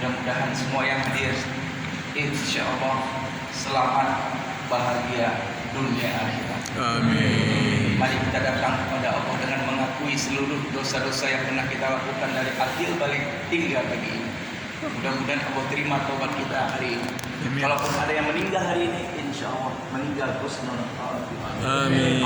Mudah-mudahan semua yang hadir insya Allah selamat, bahagia dunia akhirat. Amin. Mari kita datang kepada Allah dengan mengakui seluruh dosa-dosa yang pernah kita lakukan dari akil balik hingga pagi ini. Mudah-mudahan Allah terima taubat kita hari ini. Kalaupun ada yang meninggal hari ini, insya Allah meninggal husnul khatimah. Amin.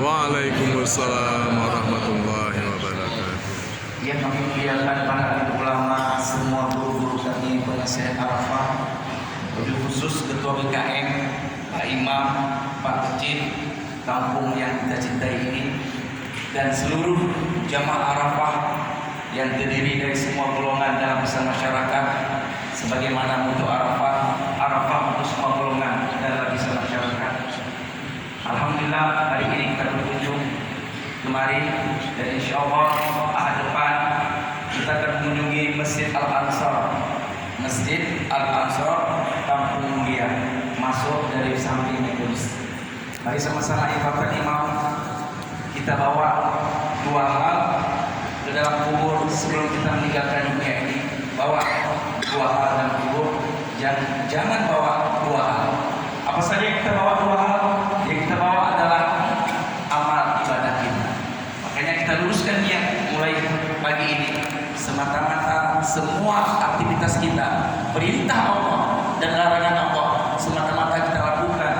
Waalaikumsalam warahmatullahi wabarakatuh. Yang kami muliakan para alim ulama, semua guru-guru kami, penasihat Arafah, lebih khusus Ketua BKM, Pak Imam, Pak Kecil, kampung yang kita cintai ini, dan seluruh jamaah Arafah yang terdiri dari semua golongan dalam besar masyarakat, sebagaimana untuk Arafah untuk semua golongan dalam besar masyarakat. Alhamdulillah hari ini kita berkunjung kemari dan insya Allah ahad depan kita akan mengunjungi Masjid Al-Ansar. Masjid Al-Ansar Kampung Mulia, masuk dari samping itu. Mari sama-sama ikutkan imam. Kita bawa dua hal ke dalam kubur sebelum kita meninggalkan dunia ini. Bawa 2 hal dalam kubur. Jangan bawa 2 hal. Apa saja yang kita bawa 2 hal? Yang kita bawa adalah amal ibadah kita. Makanya kita luruskan niat mulai pagi ini. Semata-mata semua aktivitas kita, perintah Allah dan larangan Allah, semata-mata kita lakukan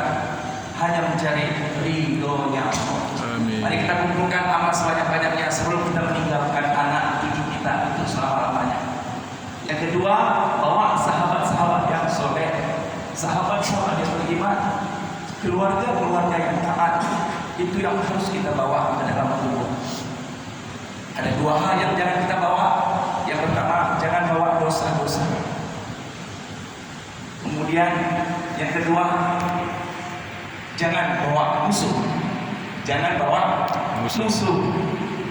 hanya mencari ridhonya Allah. Amin. Mari kita kumpulkan amal sebanyak-banyaknya sebelum kita meninggalkan anak cucu kita untuk selama-lamanya. Yang kedua, bawa sahabat-sahabat yang soleh, sahabat-sahabat yang beriman, keluarga-keluarga yang taat. Itu yang harus kita bawa ke dalam kubur. Ada 2 hal yang jangan kita bawa. Yang pertama, jangan bawa dosa-dosa. Kemudian yang kedua, jangan bawa musuh. Jangan bawa musuh.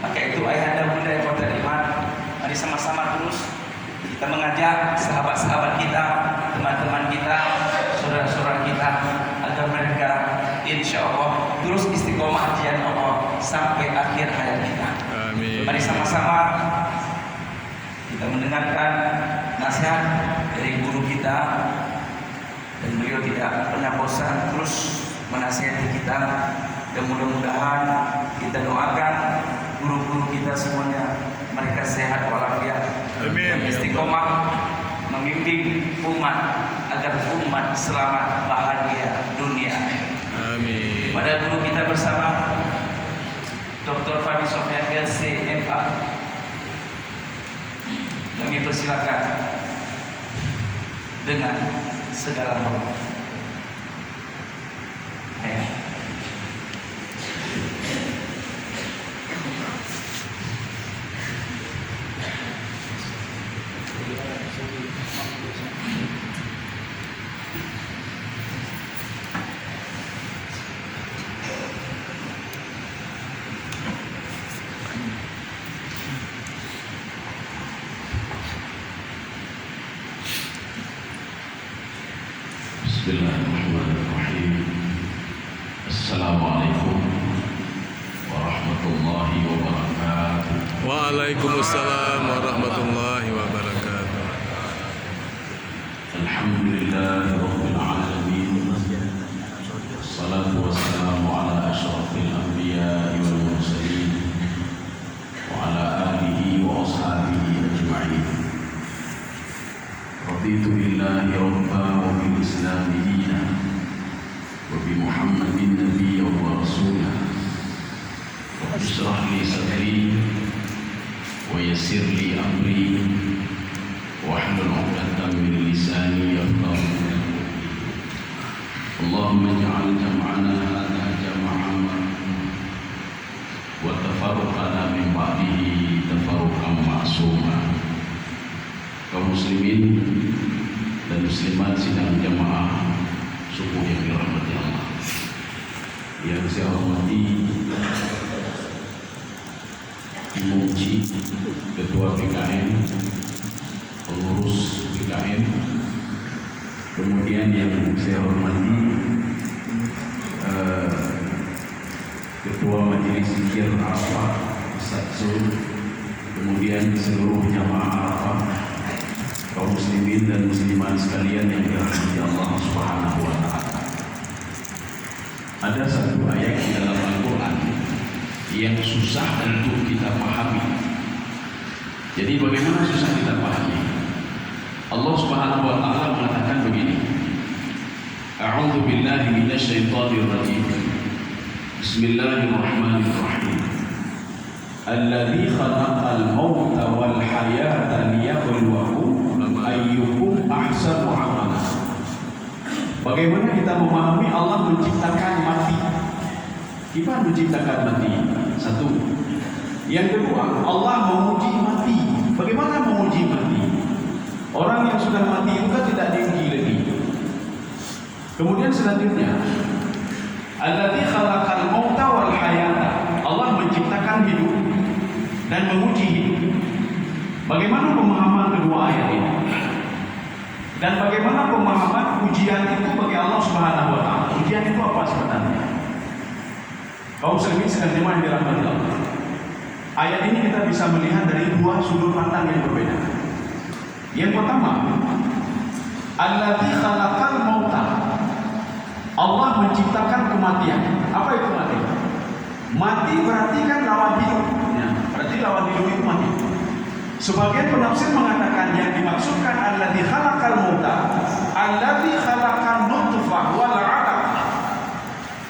Maka itu ayahanda bunda yang kotor iman. Mari sama-sama terus kita mengajak sahabat-sahabat kita, teman-teman kita, saudara-saudara kita, agar mereka insya Allah terus istiqomah jalan Allah sampai akhir hayat kita. Amin. Mari sama-sama kita mendengarkan nasihat dari guru kita, dan beliau tidak pernah bosan terus menasihati kita. Dan mudah-mudahan kita doakan guru-guru kita semuanya, mereka sehat walafiat, Amin. istiqomah membimbing umat agar umat selamat bahagia dunia. Amin. Pada guru kita bersama Dr. Fadi Sofyan LC MA, kami persilakan dengan segala hormat. Bismillahirrahmanirrahim. Assalamualaikum warahmatullahi wabarakatuh. Waalaikumsalam warahmatullahi wabarakatuh. Alhamdulillahirabbil alamin. Wassalatu wassalamu ala asyrafil anbiya'i wal mursalin wa ala alihi wa ashabihi ajma'in. Raditu billahi rabban wa bil islami dinan wa bi Muhammadin nabiyyan wa rasulah. Rabbi shrah li sadri wa yassir li amri wahlul 'uqdatam min lisani yafqahu qawli. Allahumma ij'al jam'ana hadha jam'an wa tafarruqana min ba'dihi tafarruqan ma'suma. Kaum muslimin dan muslimat sidang jamaah subuh yang dirahmati Allah, yang saya hormati Imam Ci, Ketua PKN, pengurus PKN, kemudian yang saya hormati Ketua Majelis Zikir Arafah Ustaz Zul, kemudian seluruh jamaah Arafah, kaum muslimin dan muslimat sekalian yang dirahmati Allah Subhanahu wa taala. Ada satu ayat di dalam Al-Qur'an yang susah untuk kita pahami. Jadi bagaimana susah kita pahami? Allah Subhanahu wa taala mengatakan begini. A'udzu billahi minasyaitonir rajim. Bismillahirrahmanirrahim. Alladzi khalaqal mauta wal hayata liyabluwakum ayyukum ahsanu amala. Bagaimana kita memahami Allah menciptakan mati? Gimana menciptakan mati? Satu. Yang kedua, Allah menguji mati. Bagaimana menguji mati? Orang yang sudah mati itu kan tidak diuji lagi. Kemudian selanjutnya, alladzi khalaqal mauta wal hayata. Allah menciptakan hidup dan menguji hidup. Bagaimana pemahaman kedua ayat ini? Dan bagaimana pemahaman ujian itu bagi Allah Subhanahu wa taala? Ujian itu apa sebenarnya? Kaum muslimin sekalian yang dirahmati Allah. ayat ini kita bisa melihat dari dua sudut pandang yang berbeda. Yang pertama, alladzi khalaqal mauta. Allah menciptakan kematian. Apa itu mati? Mati berarti kan lawan hidup. Ya, berarti lawan hidup itu mati. Sebagian penafsir mengatakan yang dimaksudkan alladzi khalaqal mauta, alladzi khalaqan nutfah wal 'alaq.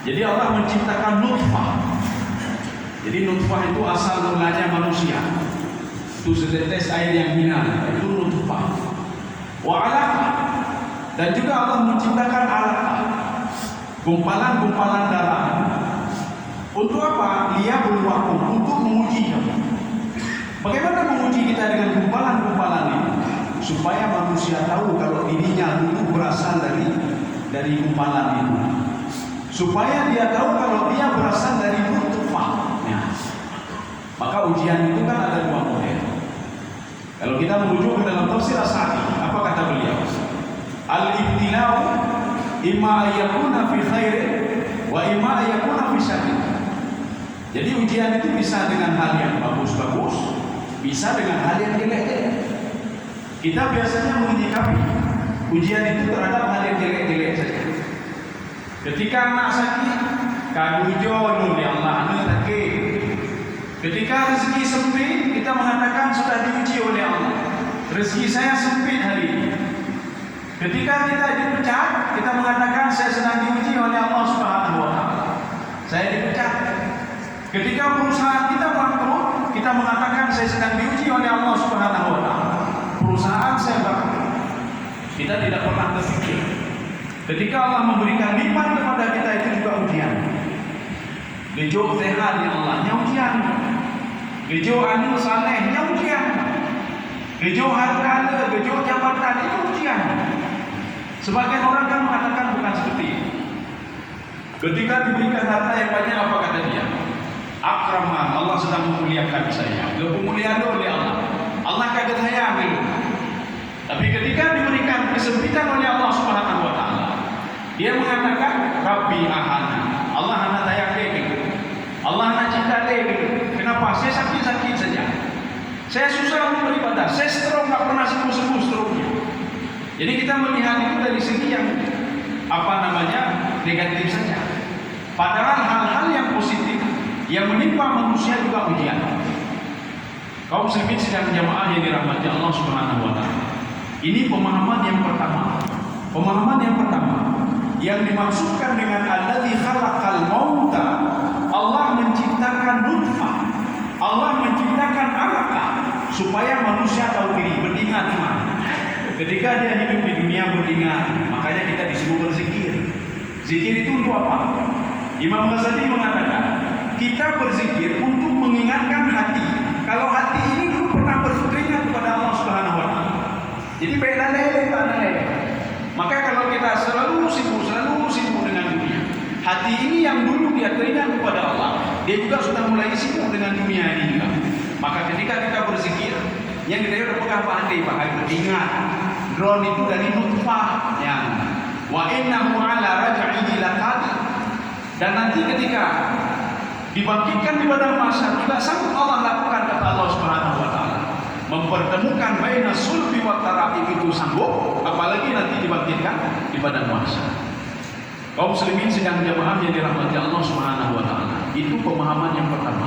Jadi Allah menciptakan nutfah. Jadi nutfah itu asal mulanya manusia. Itu setetes air yang hina, itu nutfah. Wa 'alaq. Dan juga Allah menciptakan 'alaq. Gumpalan-gumpalan darah. Untuk apa? Liyabluwakum, untuk menguji kamu. Bagaimana menguji kita dengan gumpalan-gumpalan ini? Supaya manusia tahu kalau dirinya dulu berasal dari gumpalan itu. Supaya dia tahu kalau dia berasal dari nutfah. Ya. Maka ujian itu kan ada dua model. Kalau kita merujuk ke dalam tafsir As-Sa'di, apa kata beliau? Al-ibtila'u imma ayyakuna fi khairin wa imma ayyakuna fi syarrin. Jadi ujian itu bisa dengan hal yang bagus-bagus, bisa dengan hal yang jelek-jelek. Kita biasanya menyikapi ujian itu terhadap hal yang jelek-jelek saja. Ketika anak sakit, kadu jodoh ya Allah, anu sakit. Ketika rezeki sempit, kita mengatakan sudah diuji oleh Allah. Rezeki saya sempit hari ini. Ketika kita dipecat, kita mengatakan saya sedang diuji oleh Allah Subhanahu wa taala. Saya dipecat. Ketika perusahaan kita bangkrut, kita mengatakan saya sedang diuji oleh Allah Subhanahu wa taala. Perusahaan saya bangkrut. Kita tidak pernah berpikir. Ketika Allah memberikan nikmat kepada kita, itu juga ujian. Gejo sehat ya Allahnya ujian. Gejo anu salehnya ujian. Gejo harta, gejo jabatan itu ujian. Sebagian orang kan mengatakan bukan seperti itu. Ketika diberikan harta yang banyak, apa kata dia? Akraman, Allah sedang memuliakan saya. Kemuliaan oleh Allah. Allah kaget saya ambil. Tapi ketika diberikan kesempitan oleh Allah Subhanahu wa taala, dia mengatakan Rabbi ahana. Allah anak saya gitu. Allah anak cinta gitu. Kenapa? Saya sakit-sakit saja. Saya susah untuk beribadah. Saya stroke, tak pernah sembuh-sembuh stroke-nya. Jadi kita melihat itu dari segi yang negatif saja. Padahal hal-hal yang positif yang menimpa manusia juga ujian. Kaum muslimin sidang jamaah yang dirahmati Allah Subhanahu wa taala. Ini pemahaman yang pertama. Pemahaman yang pertama yang dimaksudkan dengan alladzi khalaqal mauta, Allah menciptakan nutfah, Allah menciptakan alaqah supaya manusia tahu diri, beringat iman. Ketika dia hidup di dunia beringat, makanya kita disuruh berzikir. Zikir itu untuk apa? Imam Ghazali mengatakan, kita berzikir untuk mengingatkan hati. Kalau hati ini dulu pernah berzikirnya kepada Allah Subhanahu wa taala. Jadi beda lele. Maka kalau kita selalu sibuk dengan dunia, hati ini yang dulu dia teringat kepada Allah, dia juga sudah mulai sibuk dengan dunia ini juga. Maka ketika kita berzikir, yang kita udah pegang pandai pakai beringat. Drone itu dari nutfah yang wa innahu ala raj'ihi laqadir. Dan nanti ketika dibangkitkan di padang mahsyar juga sanggup Allah lakukan kata Allah Subhanahu wa taala. Mempertemukan baina sulbi wa taraqib itu sanggup, apalagi nanti dibangkitkan di padang mahsyar. Kaum muslimin sedang jamaah yang dirahmati Allah Subhanahu wa taala. Itu pemahaman yang pertama.